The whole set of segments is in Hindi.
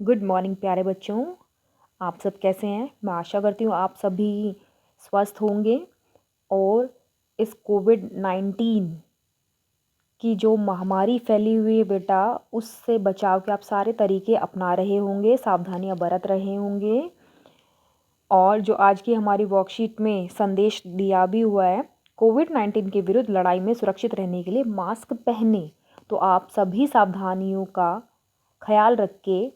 गुड मॉर्निंग प्यारे बच्चों। आप सब कैसे हैं? मैं आशा करती हूँ आप सभी स्वस्थ होंगे और इस कोविड-19 की जो महामारी फैली हुई है बेटा, उससे बचाव के आप सारे तरीके अपना रहे होंगे, सावधानियां बरत रहे होंगे। और जो आज की हमारी वर्कशीट में संदेश दिया भी हुआ है, कोविड-19 के विरुद्ध लड़ाई में सुरक्षित रहने के लिए मास्क पहने। तो आप सभी सावधानियों का ख्याल रख के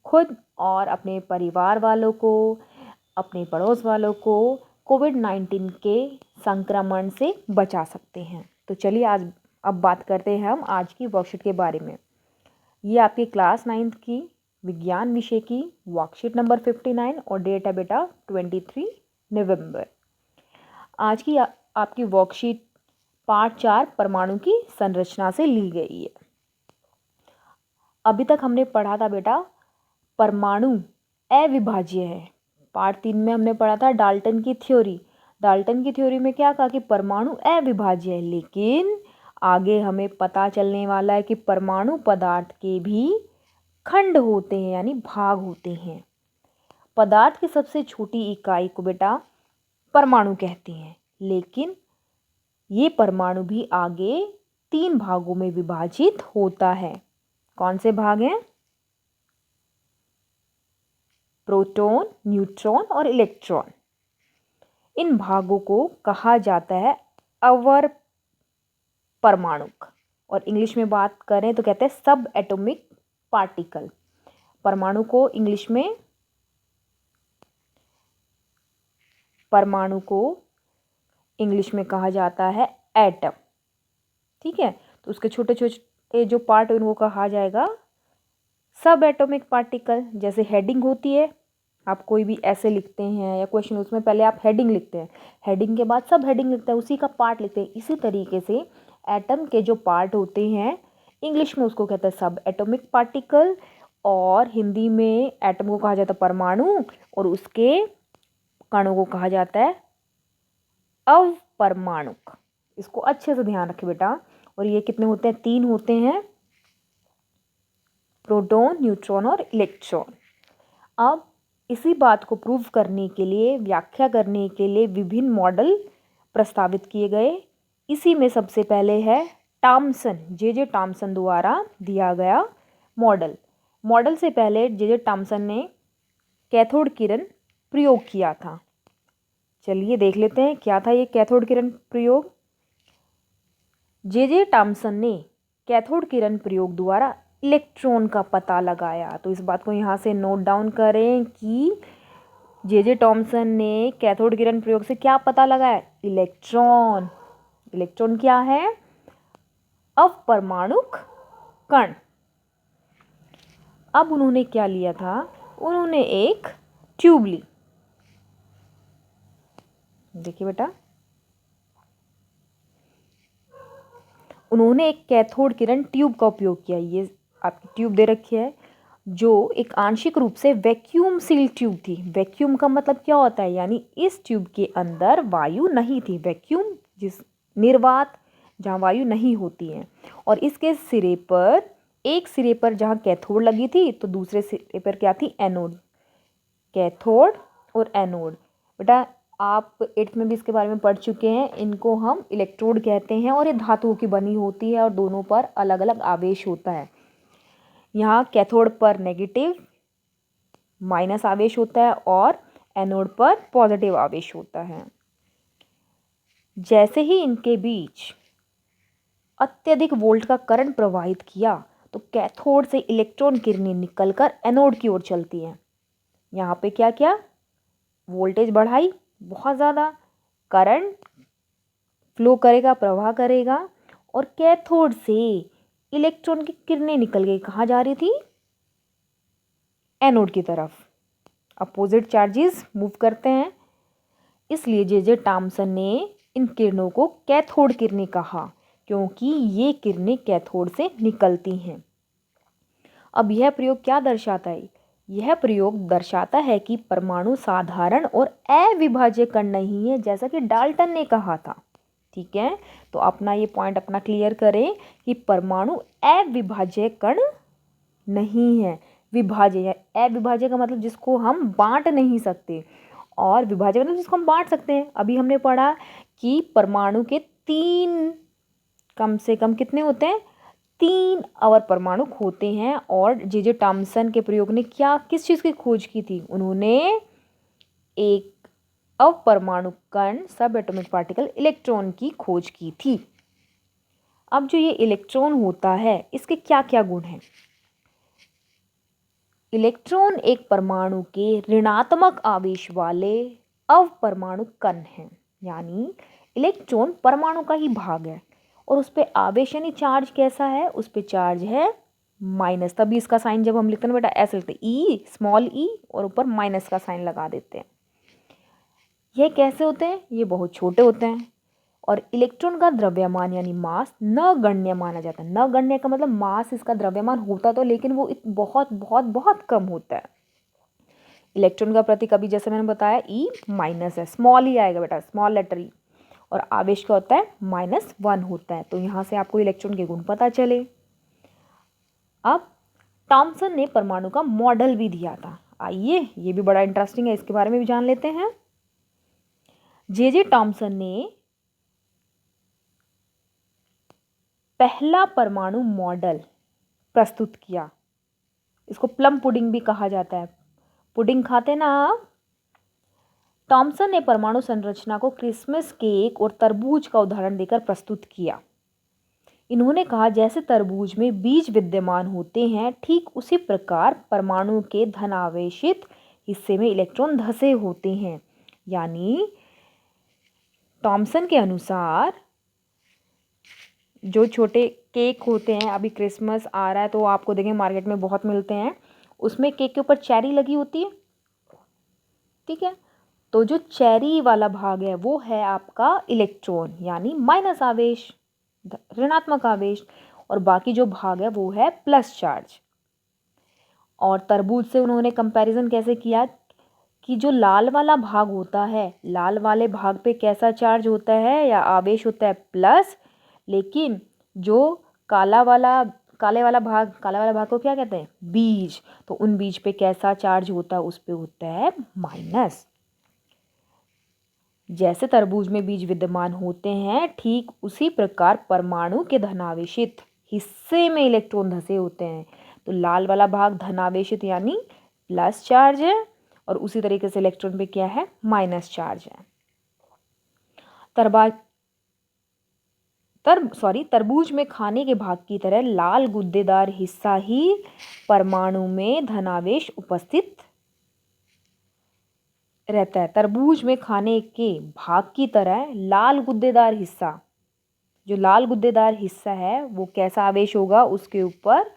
खुद और अपने परिवार वालों को, अपने पड़ोस वालों को कोविड-19 के संक्रमण से बचा सकते हैं। तो चलिए अब बात करते हैं हम आज की वर्कशीट के बारे में। ये आपकी क्लास 9th की विज्ञान विषय की वर्कशीट नंबर 59 और डेट है बेटा 23 नवंबर। आज की आपकी वर्कशीट पार्ट 4 परमाणु की संरचना से ली गई है। अभी तक हमने पढ़ा था बेटा परमाणु अविभाज्य है। पार्ट 3 में हमने पढ़ा था डाल्टन की थ्योरी। डाल्टन की थ्योरी में क्या कहा कि परमाणु अविभाज्य है, लेकिन आगे हमें पता चलने वाला है कि परमाणु पदार्थ के भी खंड होते हैं, यानी भाग होते हैं। पदार्थ की सबसे छोटी इकाई को बेटा परमाणु कहते हैं, लेकिन ये परमाणु भी आगे 3 भागों में विभाजित होता है। कौन से भाग हैं? प्रोटॉन, न्यूट्रॉन और इलेक्ट्रॉन। इन भागों को कहा जाता है अवर परमाणुक, और इंग्लिश में बात करें तो कहते हैं सब एटॉमिक पार्टिकल। परमाणु को इंग्लिश में कहा जाता है एटम। ठीक है, तो उसके छोटे छोटे जो पार्ट है उनको कहा जाएगा सब एटॉमिक पार्टिकल। जैसे हेडिंग होती है, आप कोई भी ऐसे लिखते हैं या क्वेश्चन, उसमें पहले आप हेडिंग लिखते हैं, हेडिंग के बाद सब हेडिंग लिखते हैं, उसी का पार्ट लिखते हैं। इसी तरीके से एटम के जो पार्ट होते हैं इंग्लिश में उसको कहते हैं सब एटॉमिक पार्टिकल, और हिंदी में एटम को कहा जाता है परमाणु और उसके कणों को कहा जाता है अवपरमाणुक। इसको अच्छे से ध्यान रखें बेटा। और ये कितने होते हैं? 3 होते हैं, प्रोटॉन, न्यूट्रॉन और इलेक्ट्रॉन। अब इसी बात को प्रूव करने के लिए, व्याख्या करने के लिए विभिन्न मॉडल प्रस्तावित किए गए। इसी में सबसे पहले है टॉमसन, जे टॉमसन द्वारा दिया गया मॉडल से पहले जे टॉमसन ने कैथोड किरण प्रयोग किया था। चलिए देख लेते हैं क्या था ये कैथोड किरण प्रयोग। जे टॉमसन ने कैथोड किरण प्रयोग द्वारा इलेक्ट्रॉन का पता लगाया। तो इस बात को यहाँ से नोट डाउन करें कि जे टॉमसन ने कैथोड किरण प्रयोग से क्या पता लगाया? इलेक्ट्रॉन। इलेक्ट्रॉन क्या है? अवपरमाणुक कण। अब उन्होंने क्या लिया था? उन्होंने एक ट्यूब ली। देखिए बेटा, उन्होंने एक कैथोड किरण ट्यूब का उपयोग किया। ये आपकी ट्यूब दे रखी है, जो एक आंशिक रूप से वैक्यूम सील ट्यूब थी। वैक्यूम का मतलब क्या होता है? यानी इस ट्यूब के अंदर वायु नहीं थी। वैक्यूम जिस निर्वात, जहाँ वायु नहीं होती है। और इसके सिरे पर, एक सिरे पर जहाँ कैथोड लगी थी तो दूसरे सिरे पर क्या थी? एनोड। कैथोड और एनोड। बेटा आप 8th में भी इसके बारे में पढ़ चुके हैं। इनको हम इलेक्ट्रोड कहते हैं और ये धातुओं की बनी होती है और दोनों पर अलग अलग आवेश होता है। यहाँ कैथोड पर नेगेटिव माइनस आवेश होता है और एनोड पर पॉजिटिव आवेश होता है। जैसे ही इनके बीच अत्यधिक वोल्ट का करंट प्रवाहित किया तो कैथोड से इलेक्ट्रॉन किरणें निकलकर एनोड की ओर चलती हैं। यहाँ पे क्या किया? वोल्टेज बढ़ाई, बहुत ज़्यादा करंट फ्लो करेगा, प्रवाह करेगा, और कैथोड से इलेक्ट्रॉन की किरणें निकल गई। कहाँ जा रही थी? एनोड की तरफ। अपोजिट चार्जेस मूव करते हैं, इसलिए जे टॉमसन ने इन किरणों को कैथोड किरणें कहा, क्योंकि ये किरणें कैथोड से निकलती हैं। अब यह प्रयोग क्या दर्शाता है? यह प्रयोग दर्शाता है कि परमाणु साधारण और अविभाज्य कण नहीं है, जैसा कि डाल्टन ने कहा था। ठीक है, तो अपना ये पॉइंट अपना क्लियर करें कि परमाणु अविभाज्य कण नहीं है, विभाज्य या अविभाज्य का मतलब जिसको हम बांट नहीं सकते, और विभाज्य मतलब जिसको हम बांट सकते हैं। अभी हमने पढ़ा कि परमाणु के 3 कम से कम कितने होते हैं, 3 अवर परमाणु होते हैं। और जे थॉमसन के प्रयोग ने क्या किस चीज़ की खोज की थी, उन्होंने एक अपरमाणु कण सब एटॉमिक पार्टिकल इलेक्ट्रॉन की खोज की थी। अब जो ये इलेक्ट्रॉन होता है इसके क्या क्या गुण हैं। इलेक्ट्रॉन एक परमाणु के ऋणात्मक आवेश वाले अपरमाणु कण हैं, यानी इलेक्ट्रॉन परमाणु का ही भाग है और उस पर आवेश यानी चार्ज कैसा है, उस पर चार्ज है माइनस। तभी इसका साइन जब हम लिखते हैं बेटा ऐसे लिखते हैं, ई स्मॉल ई और ऊपर माइनस का साइन लगा देते हैं। ये कैसे होते हैं, ये बहुत छोटे होते हैं और इलेक्ट्रॉन का द्रव्यमान यानी मास नगण्य माना जाता है। नगण्य का मतलब मास इसका द्रव्यमान होता तो, लेकिन वो बहुत बहुत बहुत कम होता है। इलेक्ट्रॉन का प्रतीक अभी जैसे मैंने बताया ई माइनस है, स्मॉल ई आएगा बेटा, स्मॉल लेटर ई, और आवेश का होता है -1 होता है। तो यहाँ से आपको इलेक्ट्रॉन के गुण पता चले। अब थॉमसन ने परमाणु का मॉडल भी दिया था, आइए ये भी बड़ा इंटरेस्टिंग है, इसके बारे में भी जान लेते हैं। जे थॉमसन ने पहला परमाणु मॉडल प्रस्तुत किया। इसको प्लम पुडिंग भी कहा जाता है, पुडिंग खाते ना आप। थॉमसन ने परमाणु संरचना को क्रिसमस केक और तरबूज का उदाहरण देकर प्रस्तुत किया। इन्होंने कहा जैसे तरबूज में बीज विद्यमान होते हैं, ठीक उसी प्रकार परमाणु के धनावेशित हिस्से में इलेक्ट्रॉन धसे होते हैं। यानी थॉमसन के अनुसार जो छोटे केक होते हैं, अभी क्रिसमस आ रहा है तो आपको देखें मार्केट में बहुत मिलते हैं, उसमें केक के ऊपर चेरी लगी होती है, ठीक है। तो जो चेरी वाला भाग है वो है आपका इलेक्ट्रॉन यानी माइनस आवेश, ऋणात्मक आवेश, और बाकी जो भाग है वो है प्लस चार्ज। और तरबूज से उन्होंने कंपैरिजन कैसे किया कि जो लाल वाला भाग होता है, लाल वाले भाग पे कैसा चार्ज होता है या आवेश होता है प्लस, लेकिन जो काले वाला भाग को क्या कहते हैं, बीज, तो उन बीज पे कैसा चार्ज होता है, उस पे होता है माइनस। जैसे तरबूज में बीज विद्यमान होते हैं, ठीक उसी प्रकार परमाणु के धनावेशित हिस्से में इलेक्ट्रॉन धसे होते हैं। तो लाल वाला भाग धनावेशित यानी प्लस चार्ज है और उसी तरीके से इलेक्ट्रॉन पे क्या है, माइनस चार्ज है। तरबूज में खाने के भाग की तरह लाल गुद्देदार हिस्सा ही परमाणु में धनावेश उपस्थित रहता है। तरबूज में खाने के भाग की तरह लाल गुद्देदार हिस्सा, जो लाल गुद्देदार हिस्सा है वो कैसा आवेश होगा, उसके ऊपर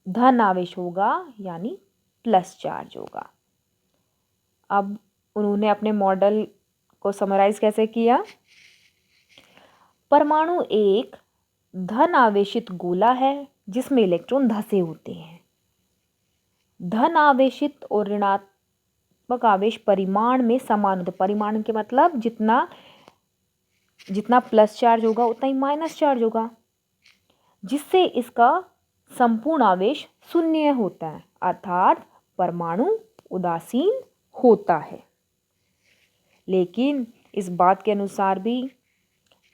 धन आवेश होगा यानी प्लस चार्ज होगा। अब उन्होंने अपने मॉडल को समराइज कैसे किया। परमाणु एक धन आवेशित गोला है जिसमें इलेक्ट्रॉन धसे होते हैं। धन आवेशित और ऋणात्मक आवेश परिमाण में समान होते हैं। परिमाण के मतलब जितना जितना प्लस चार्ज होगा उतना ही माइनस चार्ज होगा, जिससे इसका संपूर्ण आवेश 0 होता है, अर्थात परमाणु उदासीन होता है। लेकिन इस बात के अनुसार भी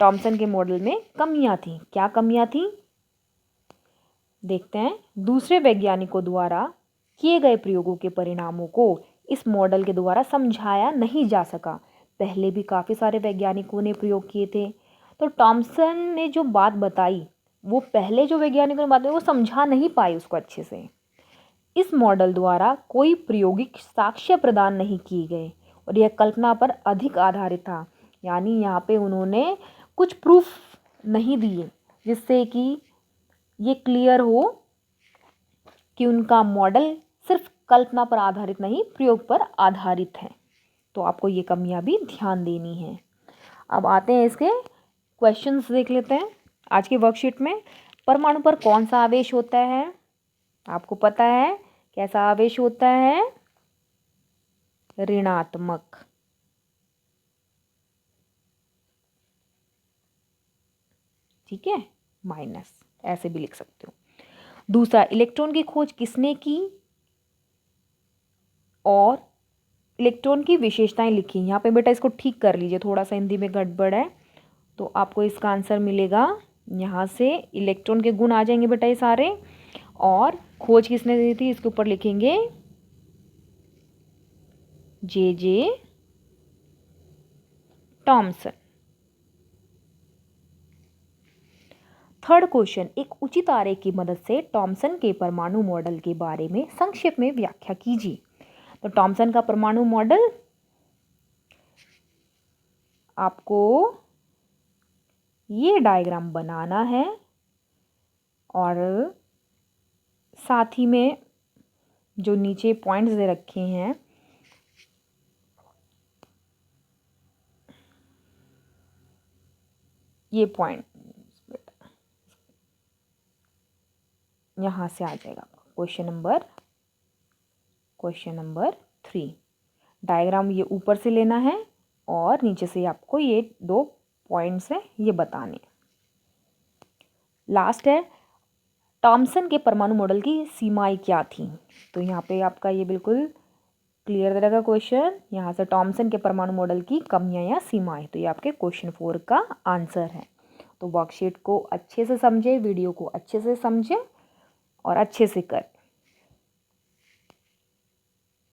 थॉमसन के मॉडल में कमियां थीं। क्या कमियां थीं, देखते हैं। दूसरे वैज्ञानिकों द्वारा किए गए प्रयोगों के परिणामों को इस मॉडल के द्वारा समझाया नहीं जा सका। पहले भी काफ़ी सारे वैज्ञानिकों ने प्रयोग किए थे, तो थॉमसन ने जो बात बताई वो पहले जो वैज्ञानिकों ने बात बताई वो समझा नहीं पाए उसको अच्छे से। इस मॉडल द्वारा कोई प्रायोगिक साक्ष्य प्रदान नहीं किए गए और यह कल्पना पर अधिक आधारित था। यानी यहाँ पे उन्होंने कुछ प्रूफ नहीं दिए जिससे कि ये क्लियर हो कि उनका मॉडल सिर्फ कल्पना पर आधारित नहीं, प्रयोग पर आधारित है। तो आपको ये कमियां भी ध्यान देनी है। अब आते हैं इसके क्वेश्चंस देख लेते हैं। आज की वर्कशीट में परमाणु पर कौन सा आवेश होता है, आपको पता है कैसा आवेश होता है, ऋणात्मक। ठीक है, माइनस ऐसे भी लिख सकते हो। दूसरा, इलेक्ट्रॉन की खोज किसने की और इलेक्ट्रॉन की विशेषताएं लिखी। यहाँ पे बेटा इसको ठीक कर लीजिए, थोड़ा सा हिंदी में गड़बड़ है, तो आपको इसका आंसर मिलेगा यहाँ से इलेक्ट्रॉन के गुण आ जाएंगे बेटा ये सारे, और खोज किसने दी थी इसके ऊपर लिखेंगे जे टॉमसन। थर्ड क्वेश्चन, एक उचित आरेख की मदद से टॉमसन के परमाणु मॉडल के बारे में संक्षेप में व्याख्या कीजिए। तो टॉमसन का परमाणु मॉडल आपको ये डायग्राम बनाना है और साथ ही में जो नीचे पॉइंट्स दे रखे हैं ये पॉइंट यहाँ से आ जाएगा क्वेश्चन नंबर 3। डायग्राम ये ऊपर से लेना है और नीचे से आपको ये 2 पॉइंट्स हैं ये बताने। लास्ट है, टॉमसन के परमाणु मॉडल की सीमाएं क्या थी। तो यहाँ पे आपका ये बिल्कुल क्लियर रहेगा क्वेश्चन, यहाँ से टॉमसन के परमाणु मॉडल की कमियां या सीमाएं। तो ये आपके क्वेश्चन 4 का आंसर है। तो वर्कशीट को अच्छे से समझे, वीडियो को अच्छे से समझे और अच्छे से कर